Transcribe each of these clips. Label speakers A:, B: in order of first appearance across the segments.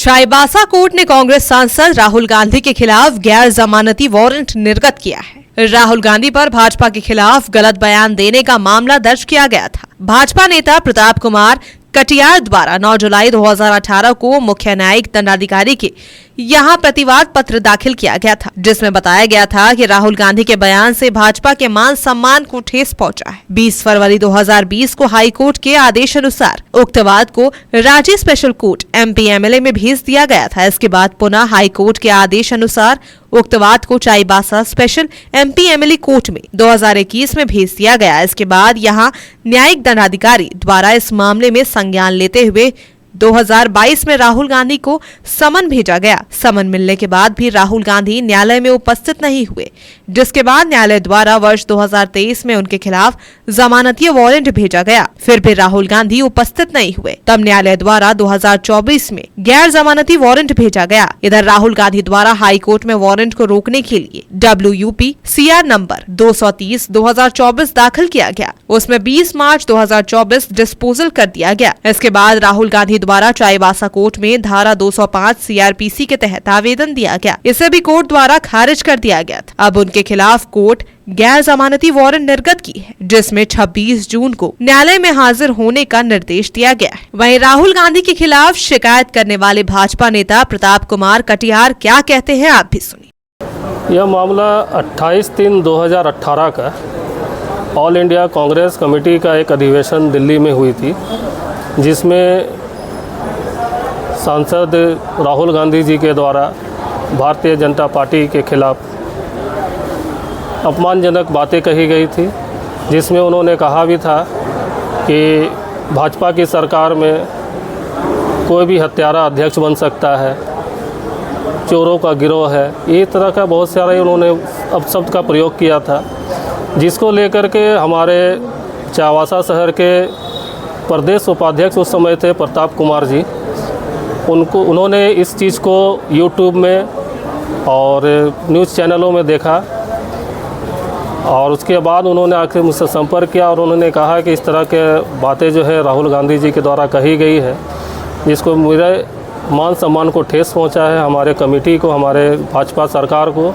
A: Chaibasa court ने कांग्रेस सांसद राहुल गांधी के खिलाफ गैर जमानती वारंट निर्गत किया है। राहुल गांधी पर भाजपा के खिलाफ गलत बयान देने का मामला दर्ज किया गया था। भाजपा नेता प्रताप कुमार कटियार द्वारा 9 जुलाई 2018 को मुख्य न्यायिक दंडाधिकारी के यहां प्रतिवाद पत्र दाखिल किया गया था, जिसमें बताया गया था कि राहुल गांधी के बयान से भाजपा के मान सम्मान को ठेस पहुंचा है। 20 फरवरी 2020 को हाई कोर्ट के आदेश अनुसार उक्त वाद को रांची स्पेशल कोर्ट MP-MLA में भेज दिया गया था। इसके बाद पुनः हाई कोर्ट के आदेश अनुसार उक्त वाद को चाईबासा स्पेशल MP-MLA कोर्ट में 2021 में भेज दिया गया। इसके बाद यहां न्यायिक दंडाधिकारी द्वारा इस मामले में संज्ञान लेते हुए 2022 में राहुल गांधी को समन भेजा गया। समन मिलने के बाद भी राहुल गांधी न्यायालय में उपस्थित नहीं हुए, जिसके बाद न्यायालय द्वारा वर्ष 2023 में उनके खिलाफ जमानती वारंट भेजा गया। फिर भी राहुल गांधी उपस्थित नहीं हुए, तब न्यायालय द्वारा 2024 में गैर जमानती वारंट भेजा गया। इधर राहुल गांधी द्वारा हाई कोर्ट में वारंट को रोकने के लिए WUP CR नंबर 230/2024 दाखिल किया गया। उसमें 20 मार्च 2024 डिस्पोजल कर दिया गया। इसके बाद राहुल गांधी द्वारा चाईबासा कोर्ट में धारा 205 CRPC के तहत आवेदन दिया गया। इसे भी कोर्ट द्वारा खारिज कर दिया गया था। अब उनके खिलाफ कोर्ट गैर जमानती वारंट निर्गत की है, जिसमें 26 जून को न्यायालय में हाजिर होने का निर्देश दिया गया है। वहीं राहुल गांधी के खिलाफ शिकायत करने वाले भाजपा नेता प्रताप कुमार कटियार क्या कहते हैं, आप भी सुनिए।
B: यह मामला 28/3/2018 का ऑल इंडिया कांग्रेस कमेटी का एक अधिवेशन दिल्ली में हुई थी, जिसमें सांसद राहुल गांधी जी के द्वारा भारतीय जनता पार्टी के खिलाफ अपमानजनक बातें कही गई थी, जिसमें उन्होंने कहा भी था कि भाजपा की सरकार में कोई भी हत्यारा अध्यक्ष बन सकता है, चोरों का गिरोह है, इस तरह का बहुत सारे उन्होंने अपशब्द का प्रयोग किया था, जिसको लेकर के हमारे चाईबासा शहर के प्रदेश उपाध्यक्ष उस समय थे प्रताप कुमार जी, उन्होंने इस चीज़ को YouTube में और न्यूज़ चैनलों में देखा और उसके बाद उन्होंने आखिर मुझसे संपर्क किया और उन्होंने कहा कि इस तरह के बातें जो है राहुल गांधी जी के द्वारा कही गई है, जिसको मेरे मान सम्मान को ठेस पहुंचा है, हमारे कमेटी को, हमारे भाजपा सरकार को,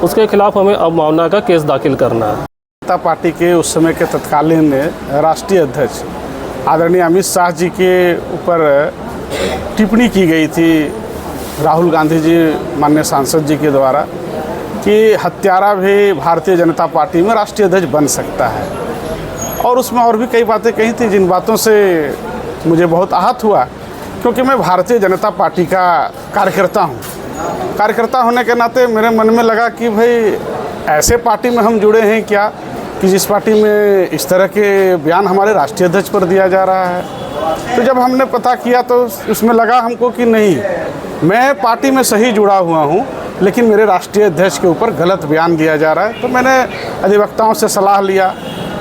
B: उसके खिलाफ हमें अवमानना का केस दाखिल करना है।
C: जनता पार्टी के उस समय के तत्कालीन राष्ट्रीय अध्यक्ष आदरणीय अमित शाह जी के ऊपर टिप्पणी की गई थी राहुल गांधी जी माननीय सांसद जी के द्वारा कि हत्यारा भी भारतीय जनता पार्टी में राष्ट्रीय अध्यक्ष बन सकता है, और उसमें और भी कई बातें कही थी, जिन बातों से मुझे बहुत आहत हुआ, क्योंकि मैं भारतीय जनता पार्टी का कार्यकर्ता हूँ। कार्यकर्ता होने के नाते मेरे मन में लगा कि भाई ऐसे पार्टी में हम जुड़े हैं क्या कि जिस पार्टी में इस तरह के बयान हमारे राष्ट्रीय अध्यक्ष पर दिया जा रहा है। तो जब हमने पता किया तो उसमें लगा हमको कि नहीं, मैं पार्टी में सही जुड़ा हुआ हूँ, लेकिन मेरे राष्ट्रीय अध्यक्ष के ऊपर गलत बयान दिया जा रहा है। तो मैंने अधिवक्ताओं से सलाह लिया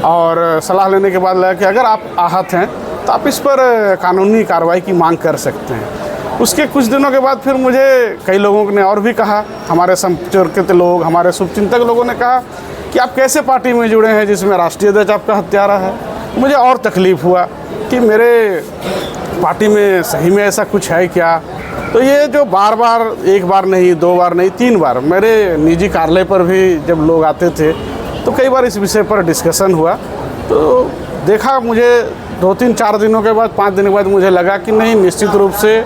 C: और सलाह लेने के बाद लगा कि अगर आप आहत हैं तो आप इस पर कानूनी कार्रवाई की मांग कर सकते हैं। उसके कुछ दिनों के बाद फिर मुझे कई लोगों ने और भी कहा, हमारे संपर्कित लोग, हमारे शुभचिंतक लोगों ने कहा कि आप कैसे पार्टी में जुड़े हैं जिसमें राष्ट्रीय अध्यक्ष आपका हत्यारा है। मुझे और तकलीफ़ हुआ कि मेरे पार्टी में सही में ऐसा कुछ है क्या। तो ये जो बार बार, एक बार नहीं, 2 बार नहीं, 3 बार मेरे निजी कार्यालय पर भी जब लोग आते थे तो कई बार इस विषय पर डिस्कशन हुआ। तो देखा, मुझे 2-3-4 दिनों के बाद, 5 दिन के बाद मुझे लगा कि नहीं, निश्चित रूप से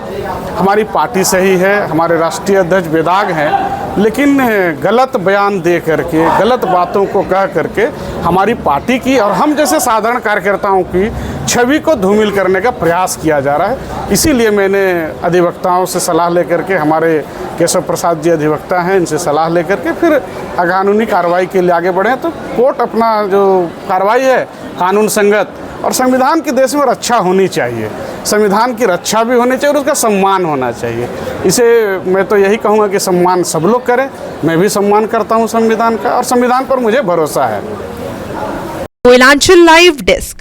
C: हमारी पार्टी सही है, हमारे राष्ट्रीय अध्यक्ष बेदाग हैं, लेकिन गलत बयान दे करके, गलत बातों को कह करके हमारी पार्टी की और हम जैसे साधारण कार्यकर्ताओं की छवि को धूमिल करने का प्रयास किया जा रहा है। इसीलिए मैंने अधिवक्ताओं से सलाह लेकर के, हमारे केशव प्रसाद जी अधिवक्ता हैं, इनसे सलाह लेकर के फिर कानूनी कार्रवाई के लिए आगे बढ़े। तो कोर्ट अपना जो कार्रवाई है कानून संगत, और संविधान के देश में रक्षा होनी चाहिए, संविधान की रक्षा भी होनी चाहिए और उसका सम्मान होना चाहिए। इसे मैं तो यही कहूँगा कि सम्मान सब लोग करें। मैं भी सम्मान करता हूँ संविधान का, और संविधान पर मुझे भरोसा है।
A: Koylanchal live desk.